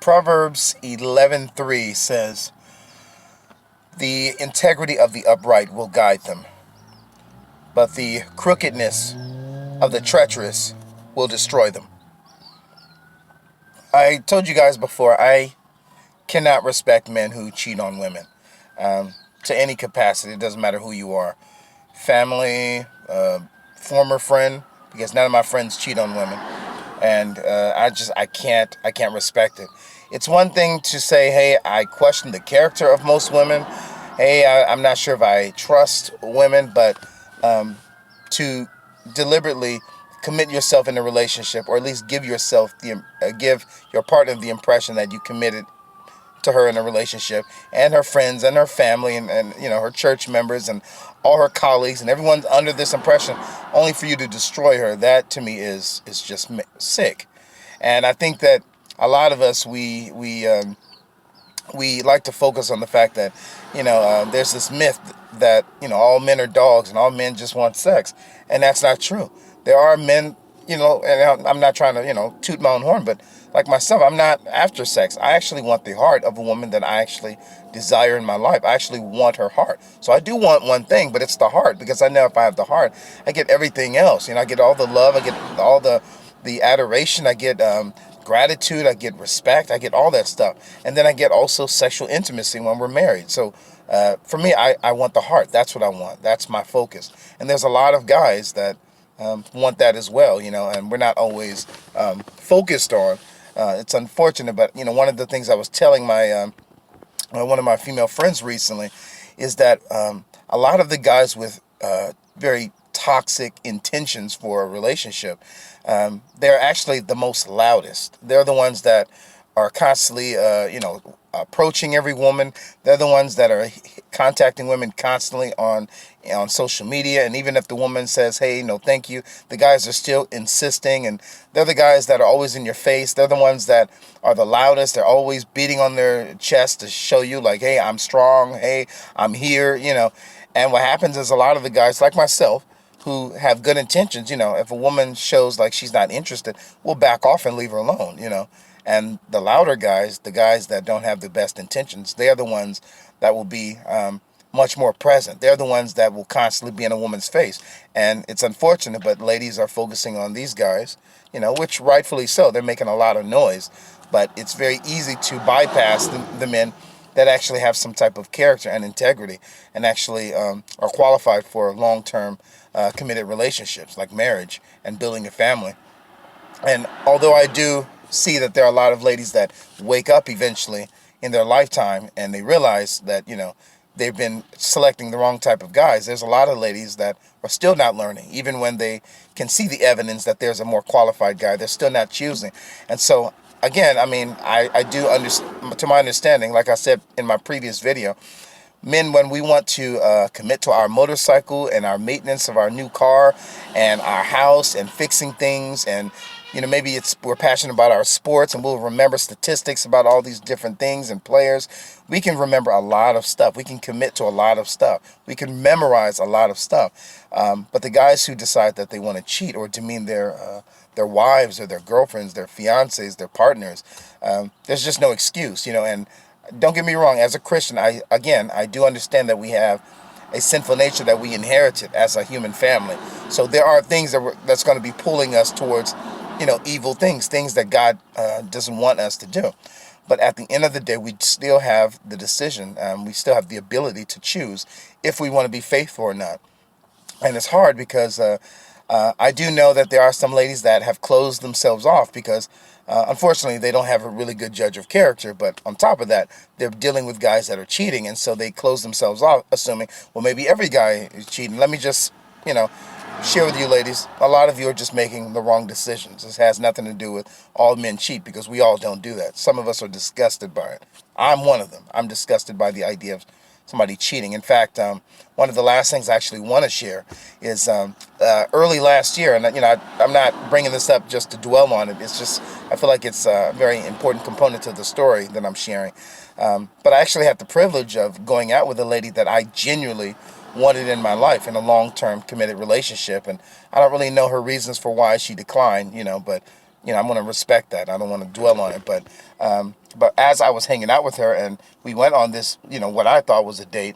Proverbs 11:3 says, "The integrity of the upright will guide them, but the crookedness of the treacherous will destroy them." I told you guys before, I cannot respect men who cheat on women, to any capacity. It doesn't matter who you are, family, former friend, because none of my friends cheat on women, and I can't respect it. It's one thing to say, hey, I question the character of most women. Hey, I'm not sure if I trust women, but to deliberately commit yourself in a relationship, or at least give your partner the impression that you committed to her in a relationship, and her friends and her family, and her church members and all her colleagues, and everyone's under this impression, only for you to destroy her. That to me is just sick. And I think that a lot of us, we like to focus on the fact that there's this myth that all men are dogs and all men just want sex, and that's not true. There are men, and I'm not trying to toot my own horn, but like myself, I'm not after sex. I actually want the heart of a woman that I actually desire in my life. I actually want her heart. So I do want one thing, but it's the heart, because I know if I have the heart, I get everything else. I get all the love, I get all the adoration, I get gratitude, I get respect, I get all that stuff. And then I get also sexual intimacy when we're married. So for me, I want the heart. That's what I want. That's my focus. And there's a lot of guys that want that as well, and we're not always focused on. It's unfortunate, but one of the things I was telling my one of my female friends recently is that a lot of the guys with very toxic intentions for a relationship, they're actually the most loudest. They're the ones that are constantly, approaching every woman. They're the ones that are contacting women constantly on social media. And even if the woman says, "Hey, no, thank you," the guys are still insisting. And they're the guys that are always in your face. They're the ones that are the loudest. They're always beating on their chest to show you, like, "Hey, I'm strong. Hey, I'm here." And what happens is, a lot of the guys, like myself, who have good intentions, if a woman shows like she's not interested, we'll back off and leave her alone. And the louder guys, the guys that don't have the best intentions, they're the ones that will be much more present. They're the ones that will constantly be in a woman's face. And it's unfortunate, but ladies are focusing on these guys, which rightfully so. They're making a lot of noise. But it's very easy to bypass the men that actually have some type of character and integrity, and actually are qualified for long-term committed relationships like marriage and building a family. And although I do see that there are a lot of ladies that wake up eventually in their lifetime and they realize that, they've been selecting the wrong type of guys, there's a lot of ladies that are still not learning. Even when they can see the evidence that there's a more qualified guy, they're still not choosing. And so, again, I mean, I do understand, to my understanding, like I said in my previous video, men, when we want to commit to our motorcycle and our maintenance of our new car and our house and fixing things, and maybe we're passionate about our sports, and we'll remember statistics about all these different things and players. We can remember a lot of stuff. We can commit to a lot of stuff. We can memorize a lot of stuff. But the guys who decide that they want to cheat or demean their wives or their girlfriends, their fiancés, their partners, there's just no excuse, And don't get me wrong, as a Christian, I do understand that we have a sinful nature that we inherited as a human family. So there are things that's going to be pulling us towards, evil things that God doesn't want us to do. But at the end of the day, we still have the decision. We still have the ability to choose if we want to be faithful or not. And it's hard because I do know that there are some ladies that have closed themselves off because, unfortunately, they don't have a really good judge of character. But on top of that, they're dealing with guys that are cheating. And so they close themselves off, assuming, well, maybe every guy is cheating. Let me just, share with you ladies, a lot of you are just making the wrong decisions. This has nothing to do with all men cheat, because we all don't do that. Some of us are disgusted by it. I'm one of them. I'm disgusted by the idea of somebody cheating. In fact, one of the last things I actually want to share is early last year, and I'm not bringing this up just to dwell on it. It's just I feel like it's a very important component to the story that I'm sharing. But I actually had the privilege of going out with a lady that I genuinely wanted in my life in a long-term committed relationship, and I don't really know her reasons for why she declined, but You know, I'm going to respect that. I don't want to dwell on it. But as I was hanging out with her and we went on this, you know, what I thought was a date,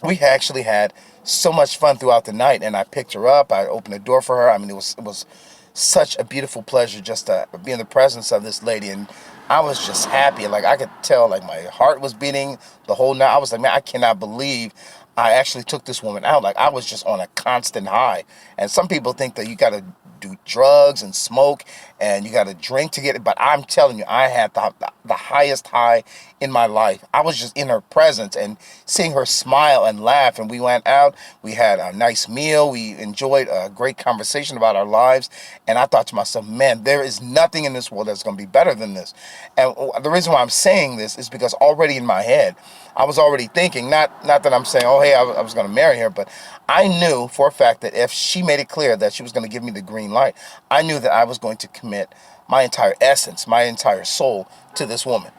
we actually had so much fun throughout the night. And I picked her up. I opened the door for her. I mean, it was such a beautiful pleasure just to be in the presence of this lady. And I was just happy. Like, I could tell, like, my heart was beating the whole night. I was like, man, I cannot believe I actually took this woman out. Like, I was just on a constant high. And some people think that you got to do drugs and smoke and you got to drink to get it. But I'm telling you, I had the highest high in my life. I was just in her presence and seeing her smile and laugh. And we went out. We had a nice meal. We enjoyed a great conversation about our lives. And I thought to myself, man, there is nothing in this world that's going to be better than this. And the reason why I'm saying this is because already in my head, I was already thinking, not that I'm saying, oh, hey, I was going to marry her, but I knew for a fact that if she made it clear that she was going to give me the green light, I knew that I was going to commit my entire essence, my entire soul to this woman.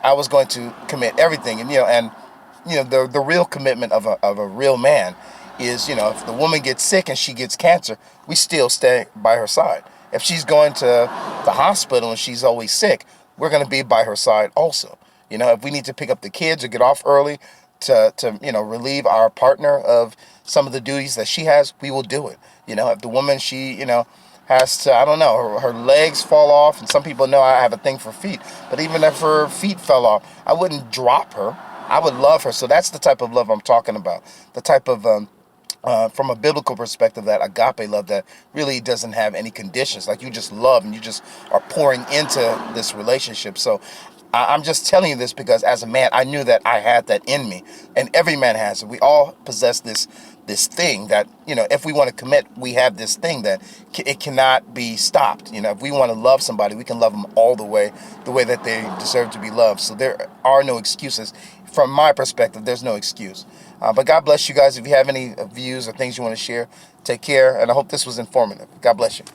I was going to commit everything. And the real commitment of a real man is, you know, if the woman gets sick and she gets cancer, we still stay by her side. If she's going to the hospital and she's always sick, we're going to be by her side also. You know, if we need to pick up the kids or get off early to relieve our partner of some of the duties that she has, we will do it. You know, if the woman, she, has to, I don't know, her legs fall off, and some people know I have a thing for feet, but even if her feet fell off, I wouldn't drop her. I would love her. So that's the type of love I'm talking about. The type of, from a biblical perspective, that agape love that really doesn't have any conditions. Like, you just love and you just are pouring into this relationship. So I'm just telling you this because as a man, I knew that I had that in me, and every man has it. We all possess this thing that, if we want to commit, we have this thing that it cannot be stopped. If we want to love somebody, we can love them all the way that they deserve to be loved. So there are no excuses. From my perspective, there's no excuse. But God bless you guys. If you have any views or things you want to share, take care. And I hope this was informative. God bless you.